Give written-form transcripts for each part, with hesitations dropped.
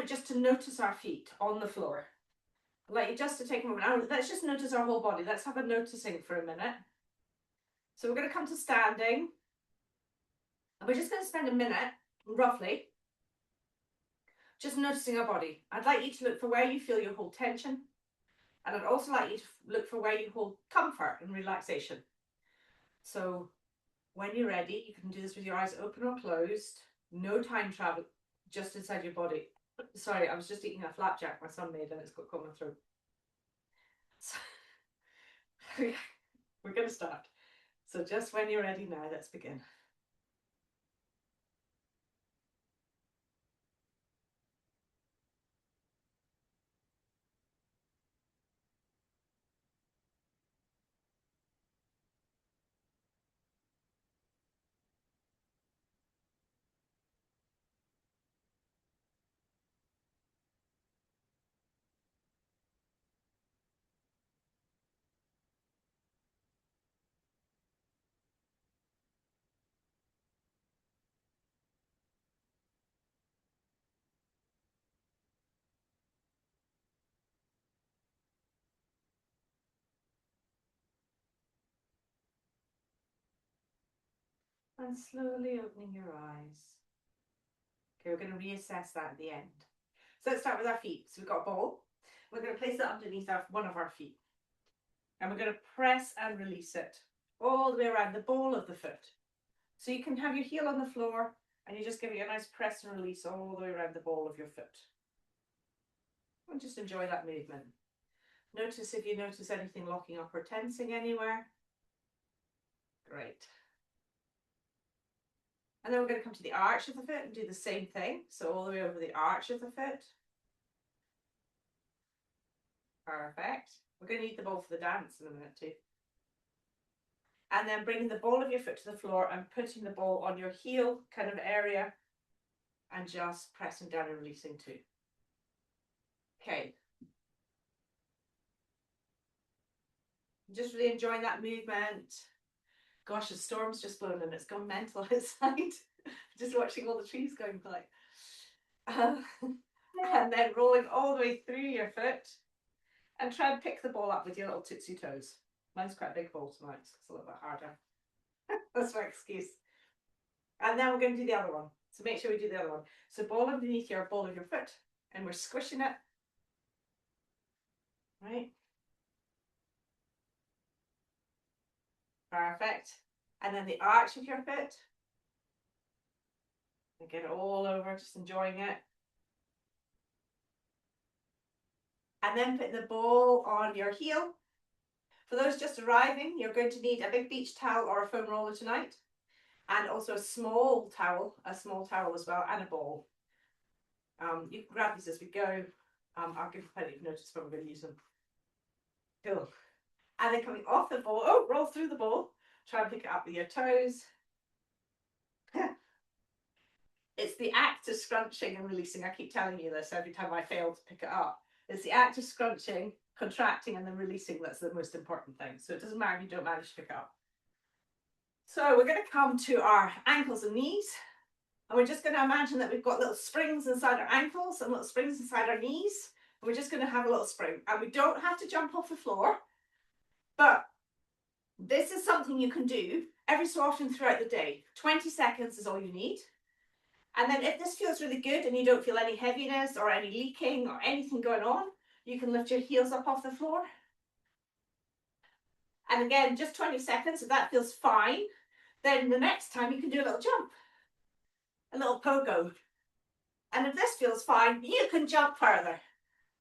moment just to notice our feet on the floor. I'd like you just to take a moment. Now, let's just notice our whole body. Let's have a noticing for a minute. So we're going to come to standing. And we're just going to spend a minute, roughly, just noticing our body. I'd like you to look for where you feel you hold tension. And I'd also like you to look for where you hold comfort and relaxation. So when you're ready, you can do this with your eyes open or closed. No time travel, just inside your body. Sorry, I was just eating a flapjack my son made and it's got caught in my throat. So, we're going to start. So just when you're ready now, let's begin. And slowly opening your eyes. Okay, we're going to reassess that at the end. So let's start with our feet. So we've got a ball. We're going to place it underneath one of our feet. And we're going to press and release it all the way around the ball of the foot. So you can have your heel on the floor and you just give it a nice press and release all the way around the ball of your foot. And just enjoy that movement. Notice if you notice anything locking up or tensing anywhere. Great. And then we're going to come to the arch of the foot and do the same thing. So all the way over the arch of the foot. Perfect. We're going to need the ball for the dance in a minute too. And then bringing the ball of your foot to the floor and putting the ball on your heel kind of area and just pressing down and releasing too. Okay. Just really enjoying that movement. Gosh, the storm's just blown and it's gone mental outside. Just watching all the trees going by. And then rolling all the way through your foot and try and pick the ball up with your little tootsie toes. Mine's quite a big ball tonight, so it's a little bit harder. That's my excuse. And then we're going to do the other one. So make sure we do the other one. So ball underneath your ball of your foot and we're squishing it. Right. Perfect. And then the arch of your foot. And get it all over, just enjoying it. And then putting the ball on your heel. For those just arriving, you're going to need a big beach towel or a foam roller tonight. And also a small towel as well, and a ball. You can grab these as we go. I'll give plenty of notice when we're going to use them. Cool. And then coming off the ball, roll through the ball. Try and pick it up with your toes. It's the act of scrunching and releasing. I keep telling you this every time I fail to pick it up. It's the act of scrunching, contracting, and then releasing that's the most important thing. So it doesn't matter if you don't manage to pick it up. So we're going to come to our ankles and knees. And we're just going to imagine that we've got little springs inside our ankles and little springs inside our knees. And we're just going to have a little spring. And we don't have to jump off the floor. But this is something you can do every so often throughout the day. 20 seconds is all you need. And then if this feels really good and you don't feel any heaviness or any leaking or anything going on, you can lift your heels up off the floor. And again, just 20 seconds, if that feels fine, then the next time you can do a little jump, a little pogo. And if this feels fine, you can jump further.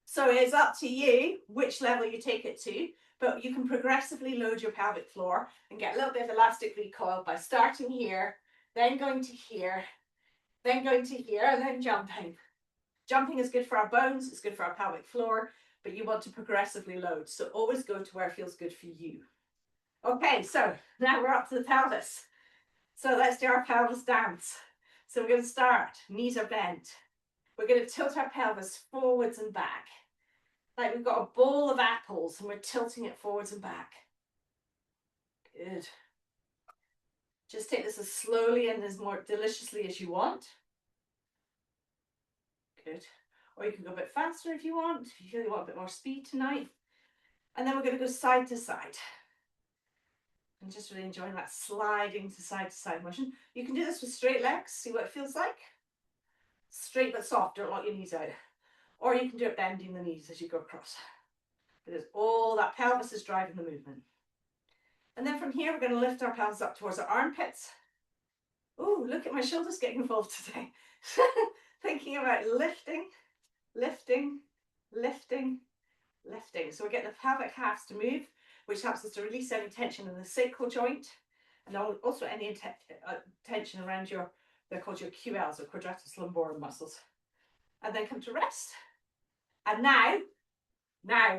So it's up to you which level you take it to, but you can progressively load your pelvic floor and get a little bit of elastic recoil by starting here, then going to here, then going to here, and then jumping. Jumping is good for our bones, it's good for our pelvic floor, but you want to progressively load. So always go to where it feels good for you. Okay, so now we're up to the pelvis. So let's do our pelvis dance. So we're going to start, knees are bent. We're going to tilt our pelvis forwards and back. Like we've got a bowl of apples and we're tilting it forwards and back. Good. Just take this as slowly and as more deliciously as you want. Good. or you can go a bit faster if you want, if you feel you want a bit more speed tonight. And then we're going to go side to side. And just really enjoying that sliding to side motion. You can do this with straight legs, see what it feels like. Straight but soft, don't lock your knees out. Or you can do it bending the knees as you go across. Because all that pelvis is driving the movement. And then from here, we're going to lift our pelvis up towards our armpits. Oh, look at my shoulders getting involved today. Thinking about lifting, lifting, lifting, lifting. So we get the pelvic halves to move, which helps us to release any tension in the sacral joint, and also any tension around your, they're called your QLs, or quadratus lumborum muscles. And then come to rest. And now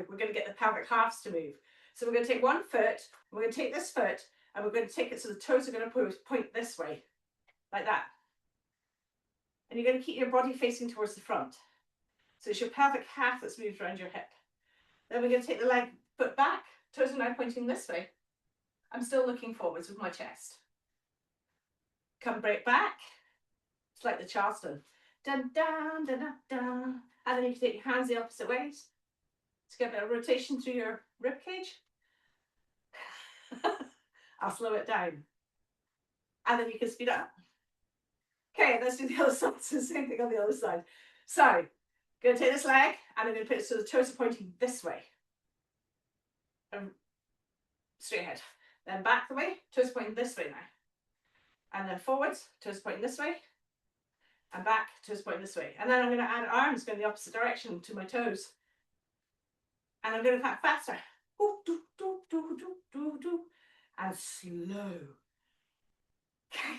we're going to get the pelvic halves to move. So we're going to take one foot, we're going to take this foot, and we're going to take it so the toes are going to point this way, like that. And you're going to keep your body facing towards the front. So it's your pelvic half that's moved around your hip. Then we're going to take the foot back, toes are now pointing this way. I'm still looking forwards with my chest. Come break back. It's like the Charleston. Dun, dun, dun, dun, dun. And then you can take your hands the opposite ways to get a bit of rotation through your rib cage. I'll slow it down. And then you can speed up. Okay, let's do the other side. So the same thing on the other side. So, I'm going to take this leg and I'm going to put it so the toes are pointing this way. Straight ahead. Then back the way, toes pointing this way now. And then forwards, toes pointing this way. And back, toes pointing this way. And then I'm going to add arms going the opposite direction to my toes. And I'm going to clap faster. And slow.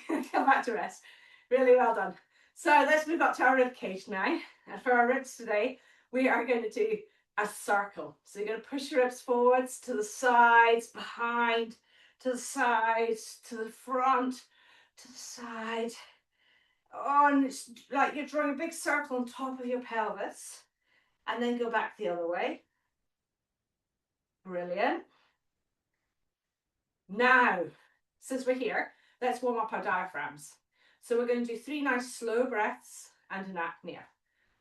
Come back to rest. Really well done. So let's move up to our rib cage now. And for our ribs today, we are going to do a circle. So you're going to push your ribs forwards, to the sides, behind, to the sides, to the front, to the side. Oh, and it's like you're drawing a big circle on top of your pelvis. And then go back the other way. Brilliant. Now, since we're here, let's warm up our diaphragms. So we're going to do 3 nice slow breaths and an apnea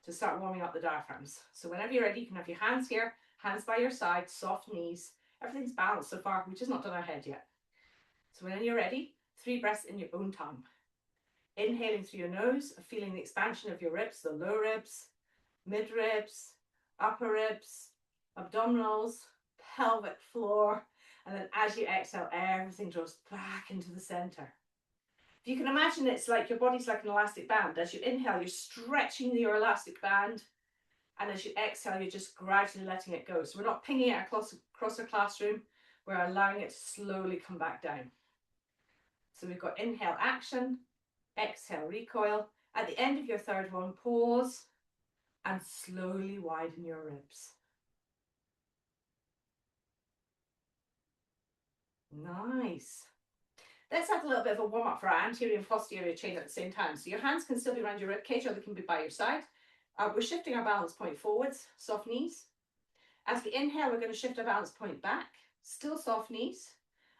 to start warming up the diaphragms. So whenever you're ready, you can have your hands here, hands by your side, soft knees. Everything's balanced so far. We've just not done our head yet. So when you're ready, 3 breaths in your own time. Inhaling through your nose, feeling the expansion of your ribs, the low ribs, mid ribs, upper ribs, abdominals, pelvic floor. And then as you exhale, everything draws back into the center. If you can imagine, it's like your body's like an elastic band. As you inhale, you're stretching your elastic band. And as you exhale, you're just gradually letting it go. So we're not pinging it across our classroom. We're allowing it to slowly come back down. So we've got inhale, action, exhale, recoil. At the end of your third one, pause and slowly widen your ribs. Nice. Let's add a little bit of a warm up for our anterior and posterior chain at the same time. So your hands can still be around your rib cage or they can be by your side. We're shifting our balance point forwards, soft knees. As we inhale, we're going to shift our balance point back, still soft knees.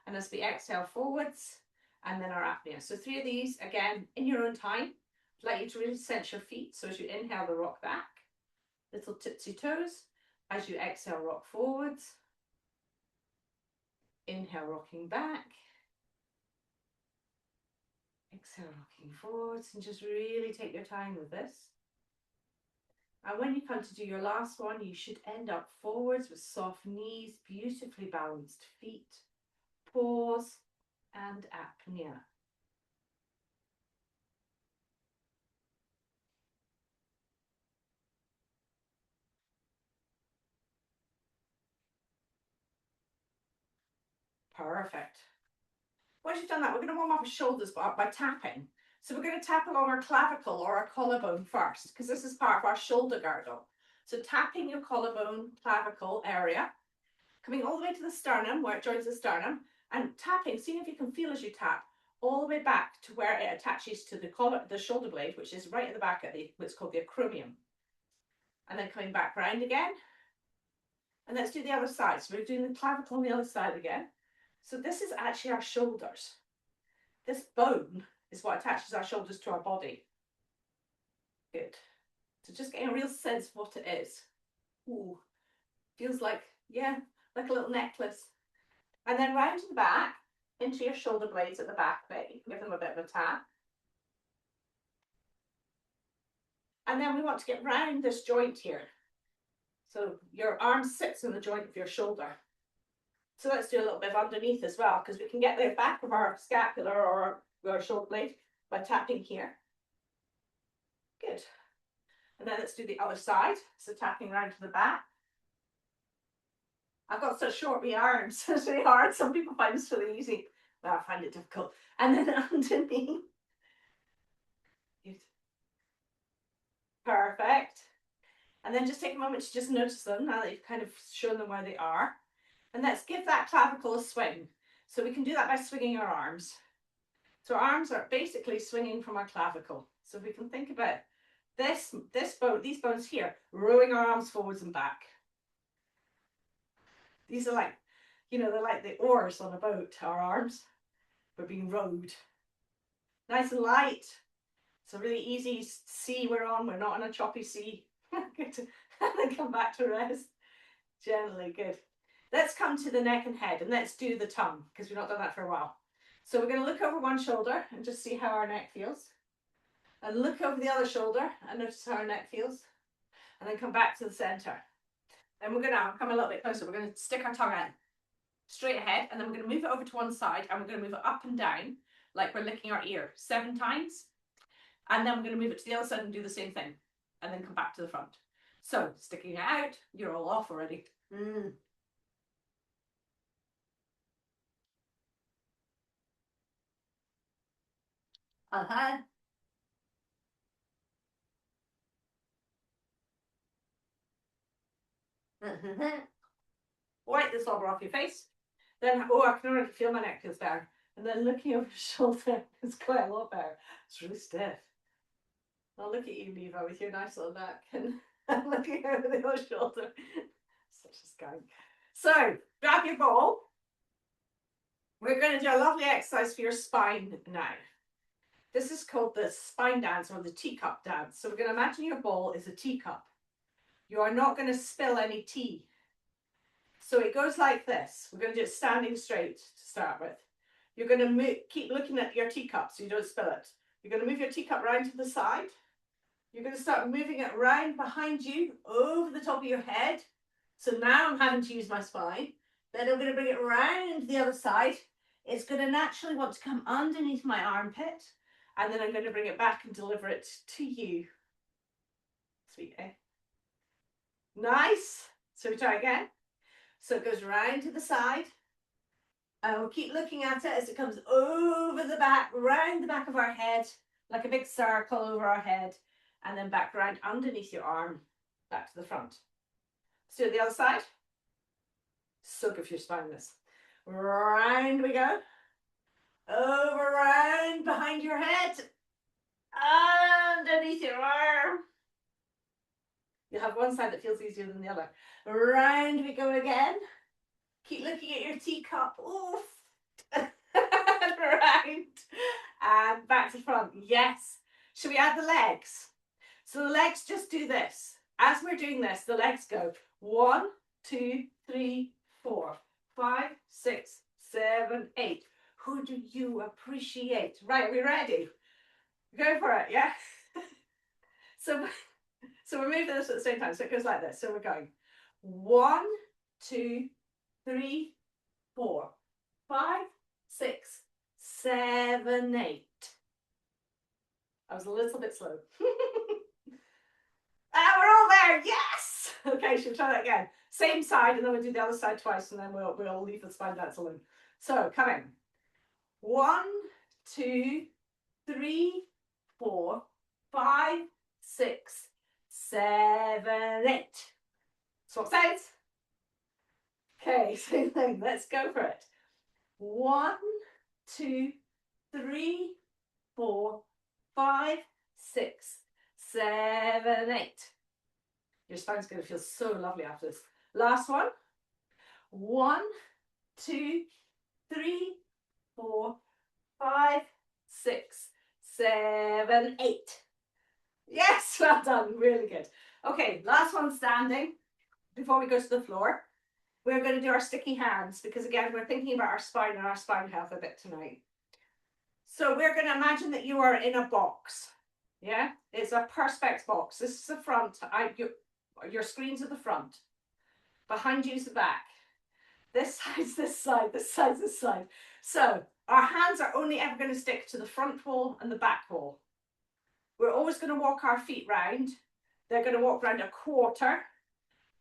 And as we exhale, forwards, and then our apnea. So 3 of these, again, in your own time. I'd like you to really sense your feet. So as you inhale, the rock back, little tipsy toes. As you exhale, rock forwards. Inhale, rocking back. Exhale, rocking forwards, and just really take your time with this. And when you come to do your last one, you should end up forwards with soft knees, beautifully balanced feet. Pause and apnea. Perfect. Once you've done that, we're going to warm up our shoulders by tapping. So we're going to tap along our clavicle or our collarbone first, because this is part of our shoulder girdle. So tapping your collarbone, clavicle area, coming all the way to the sternum, where it joins the sternum, and tapping, seeing if you can feel as you tap, all the way back to where it attaches to the shoulder blade, which is right at the back of what's called the acromion. And then coming back round again. And let's do the other side. So we're doing the clavicle on the other side again. So this is actually our shoulders. This bone is what attaches our shoulders to our body. Good. So just getting a real sense of what it is. Ooh, feels like, yeah, like a little necklace. And then round to the back, into your shoulder blades at the back bit. You can give them a bit of a tap. And then we want to get round this joint here. So your arm sits in the joint of your shoulder. So let's do a little bit of underneath as well, because we can get the back of our scapula or our shoulder blade by tapping here. Good. And then let's do the other side. So tapping around to the back. I've got such short wee arms. It's really hard. Some people find this really easy. Well, I find it difficult. And then underneath. Good. Perfect. And then just take a moment to just notice them now that you've kind of shown them where they are. And let's give that clavicle a swing. So we can do that by swinging our arms. So our arms are basically swinging from our clavicle. So if we can think about this bone, these bones here, rowing our arms forwards and back. These are like, you know, they're like the oars on a boat, our arms. We're being rowed. Nice and light. It's a really easy sea we're on. We're not on a choppy sea. Good. And then come back to rest. Gently, good. Let's come to the neck and head, and let's do the tongue, because we've not done that for a while. So we're going to look over one shoulder and just see how our neck feels. And look over the other shoulder and notice how our neck feels. And then come back to the center. And we're going to come a little bit closer. We're going to stick our tongue out straight ahead, and then we're going to move it over to one side, and we're going to move it up and down like we're licking our ear 7 times. And then we're going to move it to the other side and do the same thing. And then come back to the front. So sticking it out, you're all off already. Uh-huh. Wipe the slobber off your face. Then, oh, I can already feel my neck feels better. And then looking over your shoulder is quite a lot better. It's really stiff. I'll look at you, Leva, with your nice little neck, and I'm looking over your shoulder. Such a skank. So, grab your ball. We're going to do a lovely exercise for your spine now. This is called the spine dance or the teacup dance. So we're going to imagine your ball is a teacup. You are not going to spill any tea. So it goes like this. We're going to do it standing straight to start with. You're going to keep looking at your teacup so you don't spill it. You're going to move your teacup round to the side. You're going to start moving it round behind you, over the top of your head. So now I'm having to use my spine. Then I'm going to bring it round the other side. It's going to naturally want to come underneath my armpit. And then I'm going to bring it back and deliver it to you. Sweet, eh? Nice. So we try again. So it goes round to the side. And we'll keep looking at it as it comes over the back, round the back of our head, like a big circle over our head, and then back round underneath your arm, back to the front. Let's do it the other side. So good for your spineless. Round we go. Over, round, behind your head, underneath your arm. You'll have one side that feels easier than the other. Round we go again. Keep looking at your teacup. Oof. Round. And back to front. Yes. Should we add the legs? So the legs just do this. As we're doing this, the legs go 1, 2, 3, 4, 5, 6, 7, 8. Who do you appreciate? Right, are we ready? Go for it, yeah? So we're moving this at the same time. So it goes like this. So we're going 1, 2, 3, 4, 5, 6, 7, 8. I was a little bit slow. We're all there, yes! Okay, should we try that again? Same side, and then we'll do the other side twice, and then we'll leave the spine dance alone. So, coming. 1, 2, 3, 4, 5, 6, 7, 8. Swap sides. Okay, same thing. Let's go for it. 1, 2, 3, 4, 5, 6, 7, 8. Your spine's going to feel so lovely after this. Last one. 1, 2, 3, 4, 5, 6, 7, 8. Yes, well done, really good. Okay, last one standing before we go to the floor. We're going to do our sticky hands because again, we're thinking about our spine and our spine health a bit tonight. So we're going to imagine that you are in a box. Yeah, it's a perspex box. This is the front. Your screen's at the front. Behind you is the back. This side's this side, this side's this side. So our hands are only ever going to stick to the front wall and the back wall. We're always going to walk our feet round. They're going to walk around a quarter,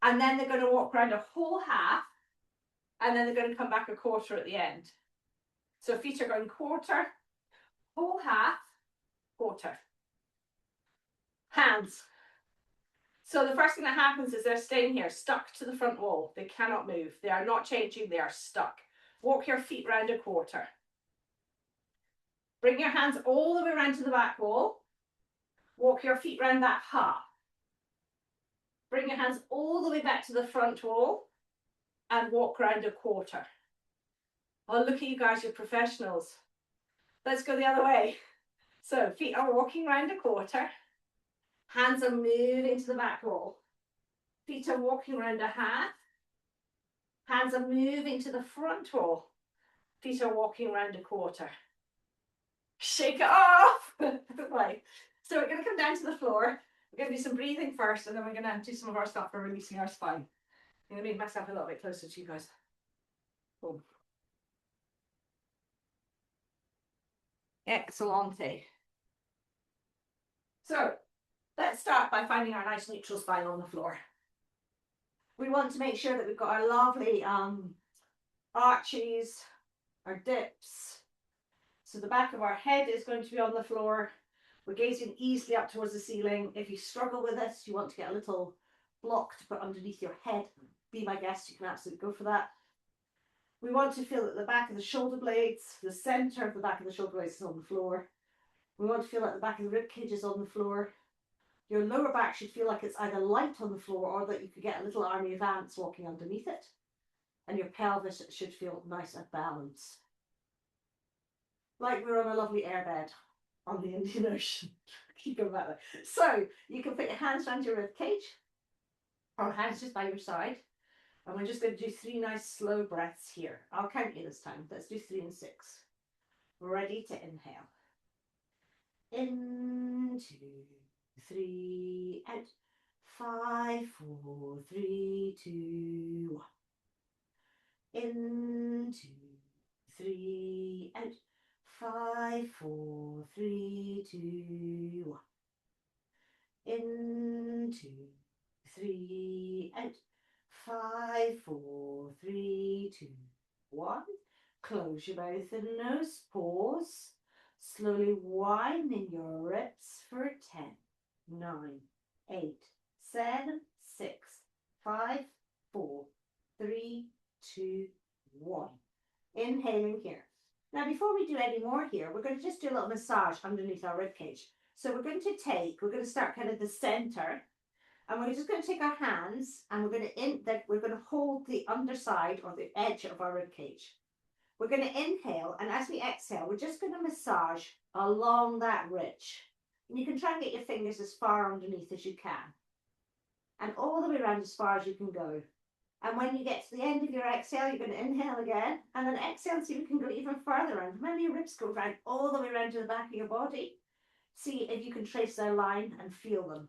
and then they're going to walk around a whole half, and then they're going to come back a quarter at the end. So feet are going quarter, whole half, quarter. Hands. So the first thing that happens is they're staying here, stuck to the front wall. They cannot move. They are not changing. They are stuck. Walk your feet round a quarter. Bring your hands all the way around to the back wall. Walk your feet round that half. Bring your hands all the way back to the front wall and walk round a quarter. Oh, look at you guys, you're professionals. Let's go the other way. So feet are walking round a quarter. Hands are moving to the back wall. Feet are walking around a half. Hands are moving to the front wall. Feet are walking around a quarter. Shake it off. Right. So we're going to come down to the floor. We're going to do some breathing first, and then we're going to do some of our stuff for releasing our spine. I'm going to make myself a little bit closer to you guys. Boom. Excellente. So let's start by finding our nice neutral spine on the floor. We want to make sure that we've got our lovely arches, our dips. So the back of our head is going to be on the floor. We're gazing easily up towards the ceiling. If you struggle with this, you want to get a little block to put underneath your head, be my guest, you can absolutely go for that. We want to feel that the back of the shoulder blades, the center of the back of the shoulder blades is on the floor. We want to feel that the back of the rib cage is on the floor. Your lower back should feel like it's either light on the floor or that you could get a little army of ants walking underneath it. And your pelvis should feel nice and balanced. Like we're on a lovely airbed on the Indian Ocean. Keep going back there. So you can put your hands around your rib cage or hands just by your side. And we're just going to do 3 nice slow breaths here. I'll count you this time. Let's do 3 and 6. Ready to inhale. In, 2, 3, out. 5, 4, 3, 2, 1. In, 2, 3, out. 5, 4, 3, 2, 1. In, 2, 3, out. 5, 4, 3, 2, 1. Close your mouth and nose. Pause. Slowly winding your ribs for 10, 9, 8, 7, 6, 5, 4, 3, 2, 1. Inhaling here. Now, before we do any more here, we're going to just do a little massage underneath our rib cage. So we're going to start kind of the center, and we're just going to take our hands and we're going to hold the underside or the edge of our rib cage. We're going to inhale, and as we exhale, we're just going to massage along that ridge. And you can try and get your fingers as far underneath as you can. And all the way around as far as you can go. And when you get to the end of your exhale, you're going to inhale again, and then exhale so you can go even further around. Remember, your ribs go round all the way around to the back of your body. See if you can trace their line and feel them.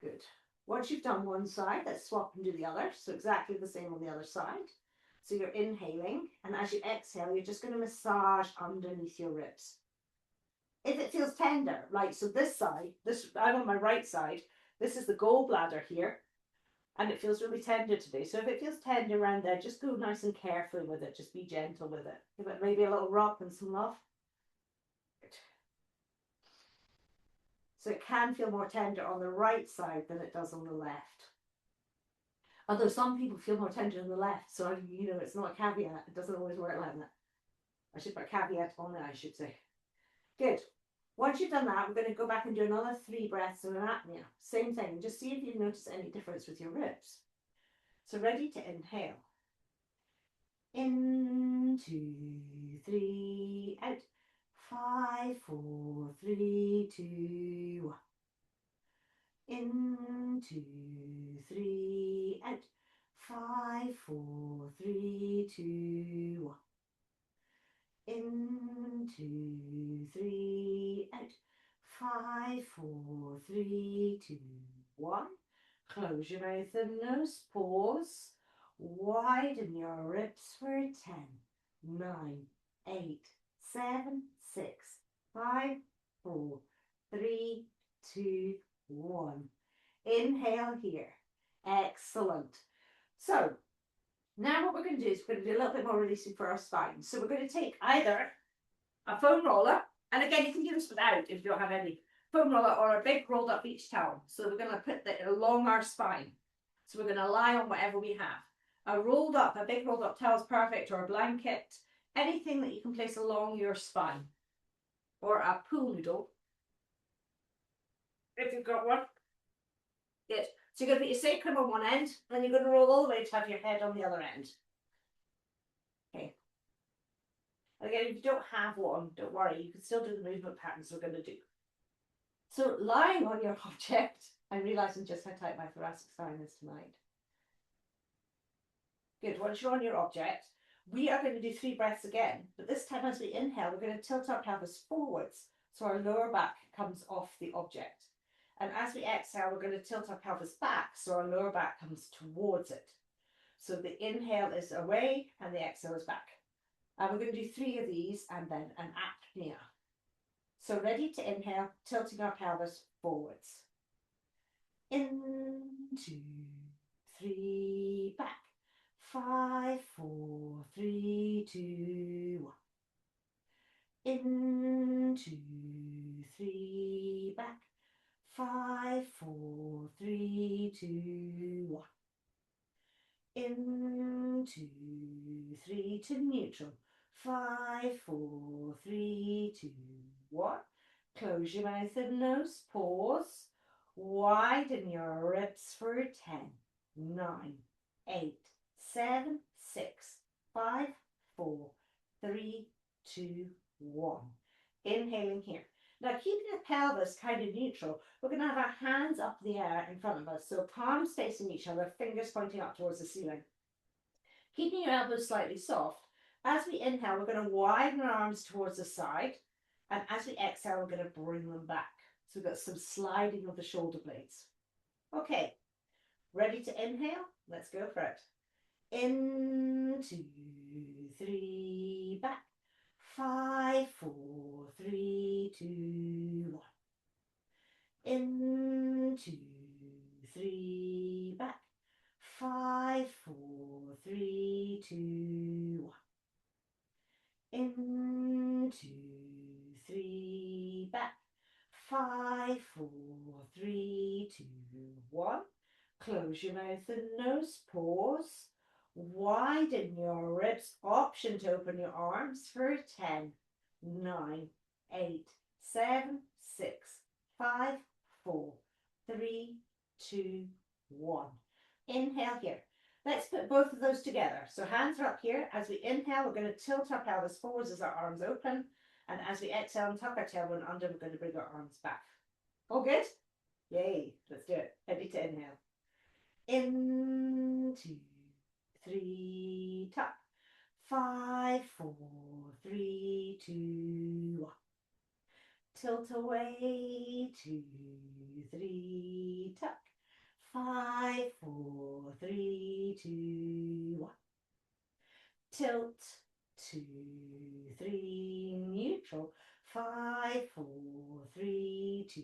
Good. Once you've done one side, let's swap and do the other. So exactly the same on the other side. So you're inhaling, and as you exhale, you're just going to massage underneath your ribs. If it feels tender, right, so this side, I'm on my right side, this is the gallbladder here, and it feels really tender today. So if it feels tender around there, just go nice and carefully with it. Just be gentle with it. Give it maybe a little rub and some love. Good. So it can feel more tender on the right side than it does on the left. Although some people feel more tender on the left, so it's not a caveat. It doesn't always work like that. I should put a caveat on it, I should say. Good. Once you've done that, we're going to go back and do another 3 breaths of apnea. Same thing. Just see if you notice any difference with your ribs. So ready to inhale. In, 2, 3, out. 5, 4, 3, 2, 1. In, 2, 3, out. 5, 4, 3, 2, 1. In, 2, 3, out. 5, 4, 3, 2, 1. Close your mouth and nose. Pause. Widen your ribs for 10, 9, 8, 7, 6, 5, 4, 3, 2, 1. Inhale here. Excellent. So now what we're going to do is we're going to do a little bit more releasing for our spine. So we're going to take either a foam roller, and again you can do this without if you don't have any foam roller, or a big rolled up beach towel. So we're going to put that along our spine. So we're going to lie on whatever we have. A big rolled up towel is perfect, or a blanket, anything that you can place along your spine, or a pool noodle if you've got one. Good. So you're going to put your sacrum on one end, and you're going to roll all the way to have your head on the other end. Okay. Again, if you don't have one, don't worry, you can still do the movement patterns we're going to do. So lying on your object, I'm realising just how tight my thoracic spine is tonight. Good, once you're on your object, we are going to do 3 breaths again, but this time as we inhale, we're going to tilt our pelvis forwards, so our lower back comes off the object. And as we exhale, we're going to tilt our pelvis back, so our lower back comes towards it. So the inhale is away, and the exhale is back. And we're going to do 3 of these, and then an apnea. So ready to inhale, tilting our pelvis forwards. In, 2, 3, back. 5, 4, 3, 2, 1. In, 2, 3, back. 5, 4, 3, 2, 1. In, 2, 3 to neutral. 5, 4, 3, 2, 1. Close your mouth and nose. Pause. Widen your ribs for 10, 9, 8, 7, 6, 5, 4, 3, 2, 1. Inhaling here. Now keeping the pelvis kind of neutral, we're going to have our hands up in the air in front of us. So palms facing each other, fingers pointing up towards the ceiling. Keeping your elbows slightly soft. As we inhale, we're going to widen our arms towards the side. And as we exhale, we're going to bring them back. So we've got some sliding of the shoulder blades. Okay, ready to inhale? Let's go for it. In, 2, 3, back. 5, 4, 3, 2, 1. In, 2, 3, back. 5, 4, 3, 2, 1. In, 2, 3, back. 5, 4, 3, 2, 1. Close your mouth and nose. Pause. Widen your ribs. Option to open your arms for 10, 9, 8, 7, 6, 5, 4, 3, 2, 1. Inhale here. Let's put both of those together. So hands are up here. As we inhale, we're going to tilt our pelvis forwards as our arms open. And as we exhale and tuck our tailbone under, we're going to bring our arms back. All good? Yay. Let's do it. Ready to inhale. In, 2, 3, tuck. 5, 4, 3, 2, 1. Tilt away. 2, 3, tuck. 5, 4, 3, 2, 1. Tilt. 2, 3, neutral. 5, 4, 3, 2,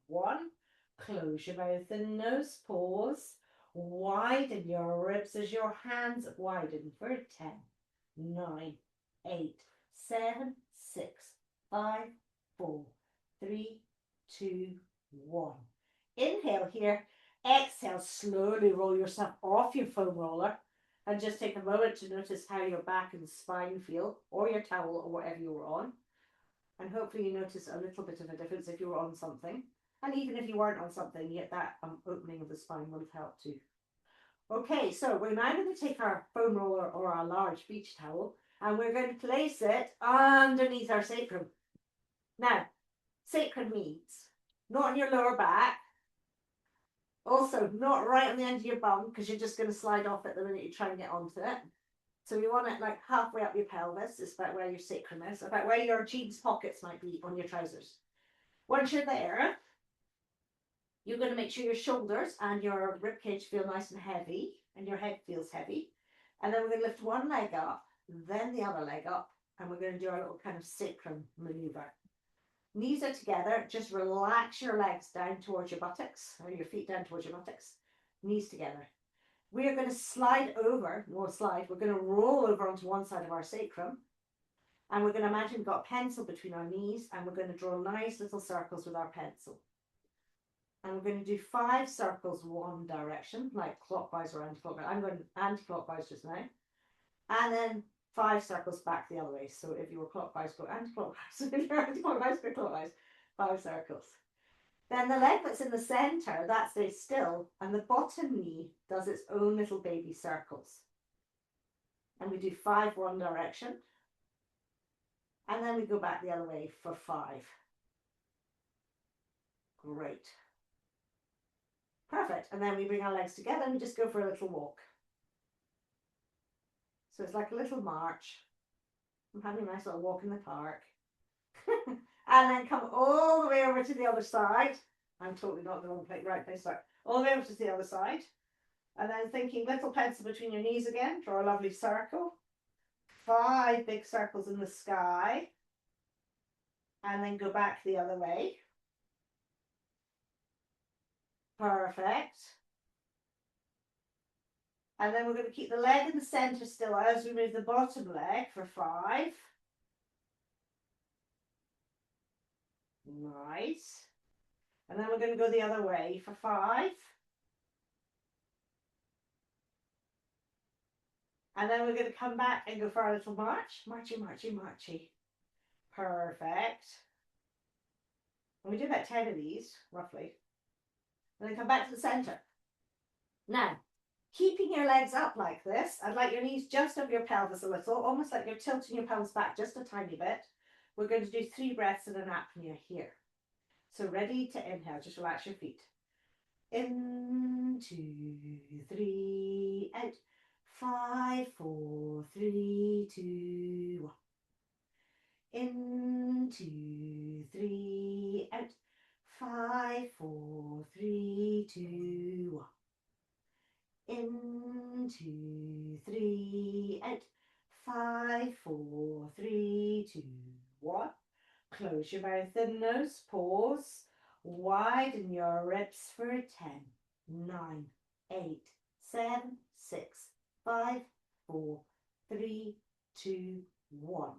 1. Close your mouth and nose. Pause. Widen your ribs as your hands widen for 10, 9, 8, 7, 6, 5, 4, 3, 2, 1. Inhale here. Exhale, slowly roll yourself off your foam roller and just take a moment to notice how your back and spine feel, or your towel or whatever you were on. And hopefully you notice a little bit of a difference if you were on something. And even if you weren't on something, yet that opening of the spine would have helped too. Okay, so we're now going to take our foam roller or our large beach towel and we're going to place it underneath our sacrum. Now, sacrum means not on your lower back. Also, not right on the end of your bum, because you're just going to slide off it the minute you try and get onto it. So you want it like halfway up your pelvis. It's about where your sacrum is, about where your jeans pockets might be on your trousers. Once you're there, you're going to make sure your shoulders and your ribcage feel nice and heavy, and your head feels heavy. And then we're going to lift one leg up, then the other leg up, and we're going to do our little kind of sacrum maneuver. Knees are together. Just relax your legs down towards your buttocks, or your feet down towards your buttocks. Knees together. We are going to slide over, we're going to roll over onto one side of our sacrum. And we're going to imagine we've got a pencil between our knees, and we're going to draw nice little circles with our pencil. And we're going to do 5 circles one direction, like clockwise or anti-clockwise. I'm going anti-clockwise just now. And then 5 circles back the other way. So if you were clockwise, go anti-clockwise. If you're anti-clockwise, go clockwise. 5 circles. Then the leg that's in the center, that stays still, and the bottom knee does its own little baby circles. And we do 5 one direction. And then we go back the other way for 5. Great. Perfect. And then we bring our legs together and we just go for a little walk. So it's like a little march. I'm having a nice little walk in the park. And then come all the way over to the other side. I'm totally not in the wrong place, right place. Sorry. All the way over to the other side. And then thinking little pencil between your knees again. Draw a lovely circle. 5 big circles in the sky. And then go back the other way. Perfect. And then we're going to keep the leg in the center still as we move the bottom leg for 5. Nice. And then we're going to go the other way for 5. And then we're going to come back and go for our little march. Marchy, marchy, marchy. Perfect. And we do about 10 of these, roughly. And then come back to the center. Now, keeping your legs up like this, I'd like your knees just over your pelvis a little, almost like you're tilting your pelvis back just a tiny bit. We're going to do 3 breaths in an apnea here. So ready to inhale, just relax your feet. In, 2, 3, out. 5, 4, 3, 2, 1. In, 2, 3, out. 5, 4, 3, 2, 1. In, 2, 3, out. 5, 4, 3, 2, 1. Close your mouth and nose. Pause. Widen your ribs for 10, 9, 8, 7, 6, 5, 4, 3, 2, 1.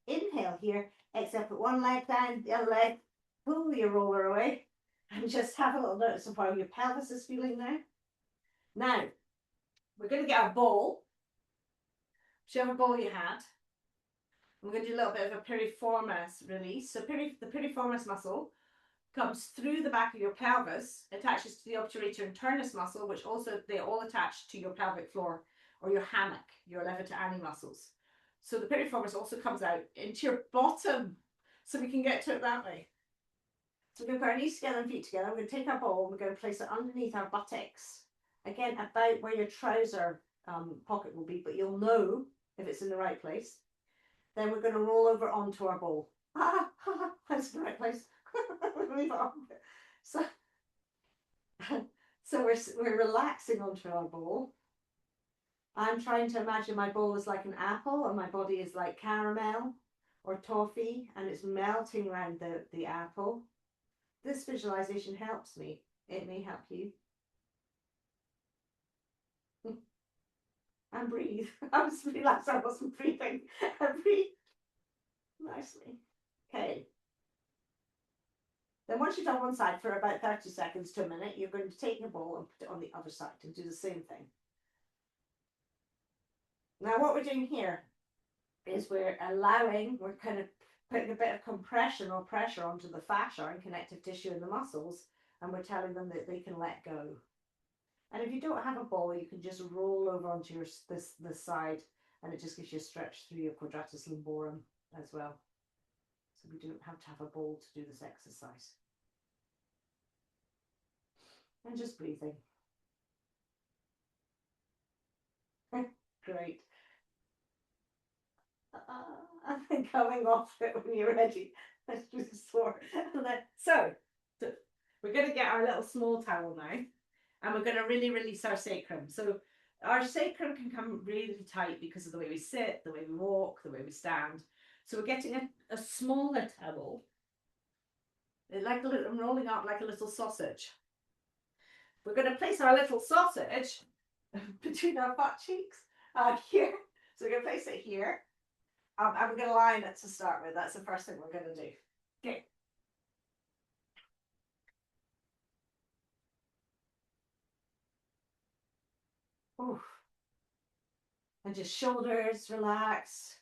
Inhale here. Exhale, put one leg down, the other leg. Pull your roller away. And just have a little notice of how your pelvis is feeling now. Now, we're going to get our ball. Whichever ball you had. We're going to do a little bit of a piriformis release. So the piriformis muscle comes through the back of your pelvis, attaches to the obturator internus muscle, which also, they all attach to your pelvic floor or your hammock, your levator ani muscles. So the piriformis also comes out into your bottom, so we can get to it that way. So we're going to put our knees together and feet together. We're going to take our ball and we're going to place it underneath our buttocks. Again, about where your trouser pocket will be, but you'll know if it's in the right place. Then we're going to roll over onto our ball. That's in the right place. So we're relaxing onto our ball. I'm trying to imagine my ball is like an apple and my body is like caramel or toffee, and it's melting around the apple. This visualization helps me. It may help you. And breathe. I was relaxed, I wasn't breathing. And breathe nicely. Okay. Then once you've done one side for about 30 seconds to a minute, you're going to take your ball and put it on the other side and do the same thing. Now what we're doing here is we're kind of putting a bit of compression or pressure onto the fascia and connective tissue in the muscles, and we're telling them that they can let go. And if you don't have a ball, you can just roll over onto this side, and it just gives you a stretch through your quadratus lumborum as well. So we don't have to have a bowl to do this exercise. And just breathing. Great. And then coming off it when you're ready. That's really sore. So we're going to get our little small towel now, and we're going to really release our sacrum. So our sacrum can come really tight because of the way we sit, the way we walk, the way we stand. So we're getting a smaller towel, like I'm rolling out like a little sausage. We're going to place our little sausage between our butt cheeks here. So we're going to place it here. And we're going to line it to start with. That's the first thing we're going to do. Okay. Oof. And just shoulders relax.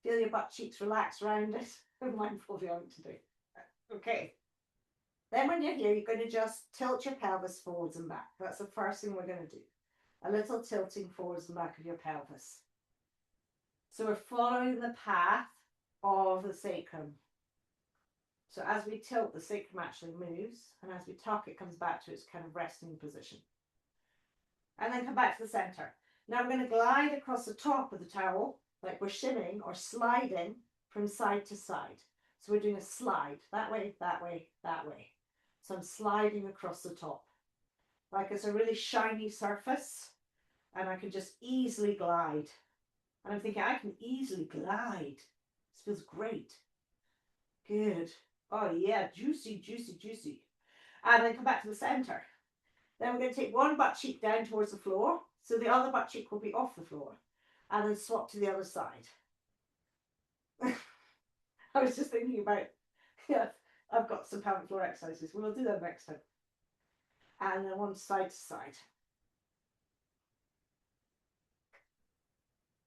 Feel your butt cheeks relax around it. Mindful of what to do. Okay. Then when you're here, you're going to just tilt your pelvis forwards and back. That's the first thing we're going to do. A little tilting forwards and back of your pelvis. So we're following the path of the sacrum. So as we tilt, the sacrum actually moves, and as we tuck, it comes back to its kind of resting position. And then come back to the center. Now I'm going to glide across the top of the towel, like we're shimming or sliding from side to side. So we're doing a slide, that way, that way, that way. So I'm sliding across the top. Like it's a really shiny surface, and I can just easily glide. And I'm thinking, I can easily glide. This feels great. Good. Oh yeah, juicy, juicy, juicy. And then come back to the center. Then we're going to take one butt cheek down towards the floor. So the other butt cheek will be off the floor. And then swap to the other side. I was just thinking about, yeah, I've got some pelvic floor exercises. We'll do them next time. And then one side to side.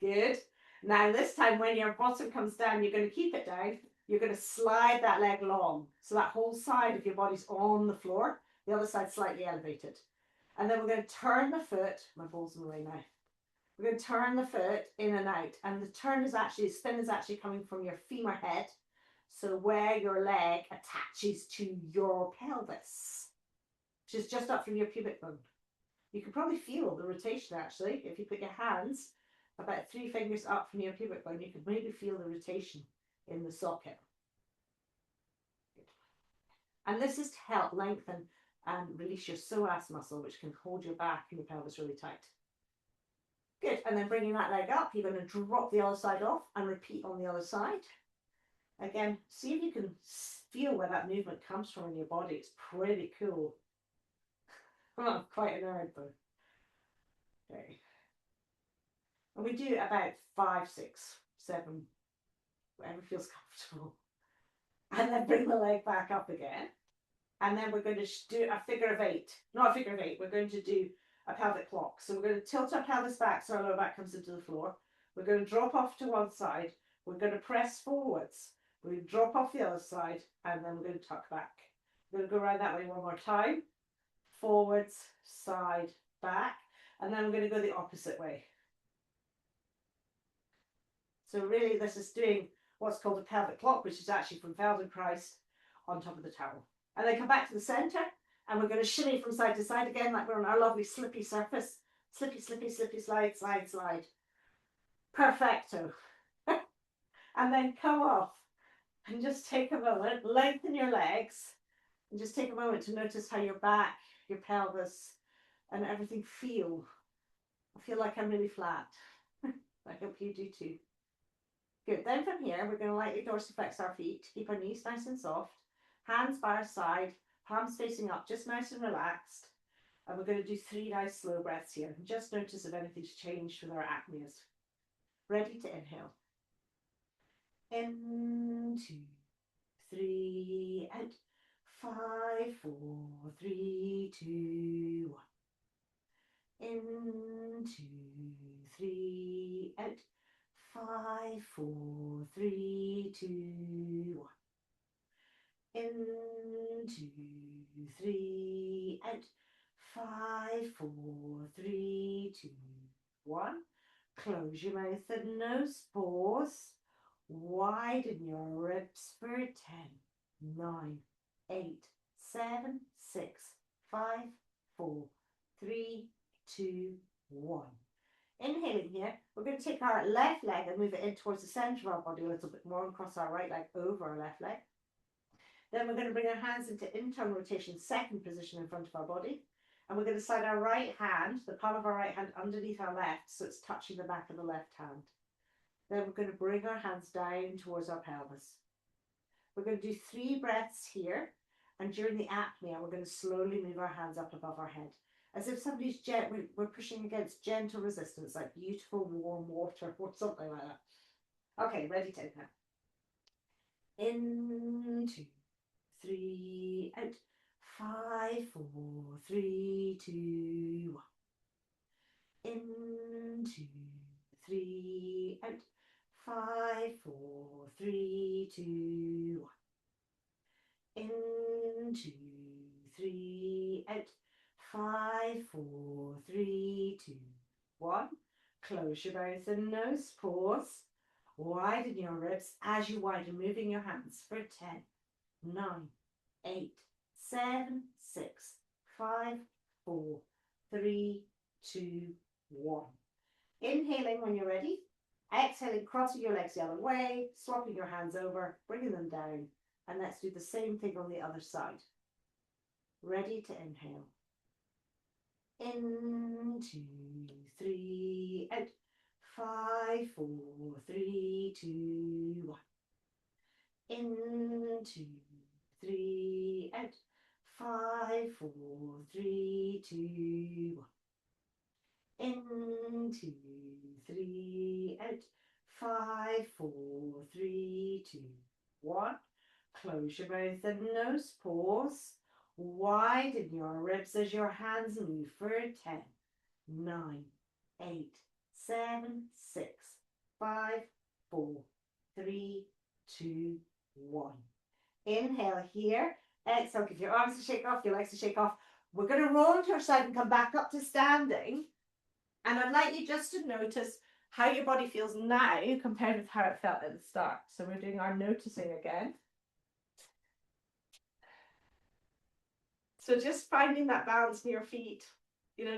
Good. Now this time when your bottom comes down, you're going to keep it down. You're going to slide that leg long. So that whole side of your body's on the floor. The other side slightly elevated. And then we're going to turn the foot. My ball's in the way now. We're going to turn the foot in and out. And the turn is actually, the spin is actually coming from your femur head. So where your leg attaches to your pelvis, which is just up from your pubic bone. You can probably feel the rotation actually. If you put your hands about 3 fingers up from your pubic bone, you can maybe feel the rotation in the socket. And this is to help lengthen and release your psoas muscle, which can hold your back and your pelvis really tight. Good. And then bringing that leg up, you're going to drop the other side off and repeat on the other side. Again, see if you can feel where that movement comes from in your body. It's pretty cool. I'm quite a nerd though. Okay. And we do about 5, 6, 7, whatever feels comfortable. And then bring the leg back up again. And then we're going to do a figure of 8. Not a figure of 8, we're going to do a pelvic clock. So we're going to tilt our pelvis back so our lower back comes into the floor. We're going to drop off to one side. We're going to press forwards. We're going to drop off the other side, and then we're going to tuck back. We're going to go around that way one more time. Forwards, side, back. And then we're going to go the opposite way. So really this is doing what's called a pelvic clock, which is actually from Feldenkrais on top of the towel. And then come back to the center, and we're going to shimmy from side to side again, like we're on our lovely slippy surface. Slippy, slippy, slippy, slide, slide, slide. Perfecto. And then come off. And just take a moment, lengthen your legs, and just take a moment to notice how your back, your pelvis, and everything feel. I feel like I'm really flat. I hope you do too. Good. Then from here, we're going to lightly dorsiflex our feet, keep our knees nice and soft, hands by our side, palms facing up, just nice and relaxed. And we're going to do 3 nice slow breaths here. And just notice if anything's changed with our apneas. Ready to inhale. In, 2, 3, out. 5, 4, 3, 2, 1. In, 2, 3, out. 5, 4, 3, 2, 1. In, 2, 3, out. 5, 4, 3, 2, 1. Close your mouth and nose. Pause. Widen your ribs for 10, 9, 8, 7, 6, 5, 4, 3, 2, 1. Inhaling here, we're going to take our left leg and move it in towards the centre of our body a little bit more and cross our right leg over our left leg. Then we're going to bring our hands into internal rotation, second position in front of our body. And we're going to slide our right hand, the palm of our right hand, underneath our left, so it's touching the back of the left hand. Then we're going to bring our hands down towards our pelvis. We're going to do 3 breaths here. And during the apnea, we're going to slowly move our hands up above our head. As if somebody's we're pushing against gentle resistance, like beautiful warm water or something like that. Okay, ready to inhale. In, 2, 3, out. 5, 4, 3, 2, 1. In, 2, 3, out. 5, 4, 3, 2, 1. In, 2, 3, out. 5, 4, 3, 2, 1. Close your mouth and nose. Pause. Widen your ribs as you widen, moving your hands for 10, 9, 8, 7, 6, 5, 4, 3, 2, 1. Inhaling when you're ready. Exhaling, crossing your legs the other way, swapping your hands over, bringing them down. And let's do the same thing on the other side. Ready to inhale. In, 2, 3, out. 5, 4, 3, 2, 1. In, 2, 3, out. 5, 4, 3, 2, 1. In, 2, 3, out. 5, 4, 3, 2, 1. Close your mouth and nose. Pause. Widen your ribs as your hands move for 10, 9, 8, 7, 6, 5, 4, 3, 2, 1. Inhale here. Exhale, give your arms to shake off, your legs to shake off. We're going to roll into our side and come back up to standing. And I'd like you just to notice how your body feels now compared with how it felt at the start. So we're doing our noticing again. So just finding that balance in your feet,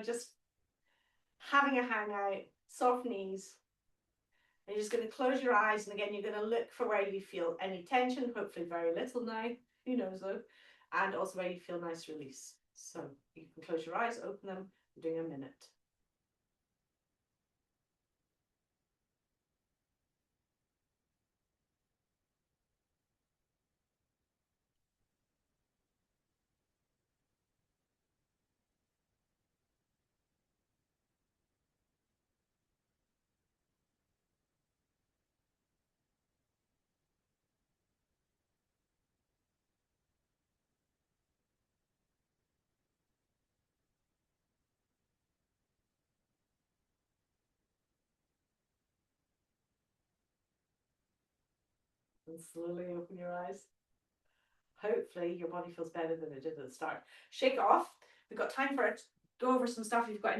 just having a hangout, soft knees. And you're just going to close your eyes. And again, you're going to look for where you feel any tension, hopefully very little now, who knows though, and also where you feel nice release. So you can close your eyes, open them, we're doing a minute. And slowly open your eyes. Hopefully your body feels better than it did at the start. Shake it off. We've got time for it. Go over some stuff. If you've got any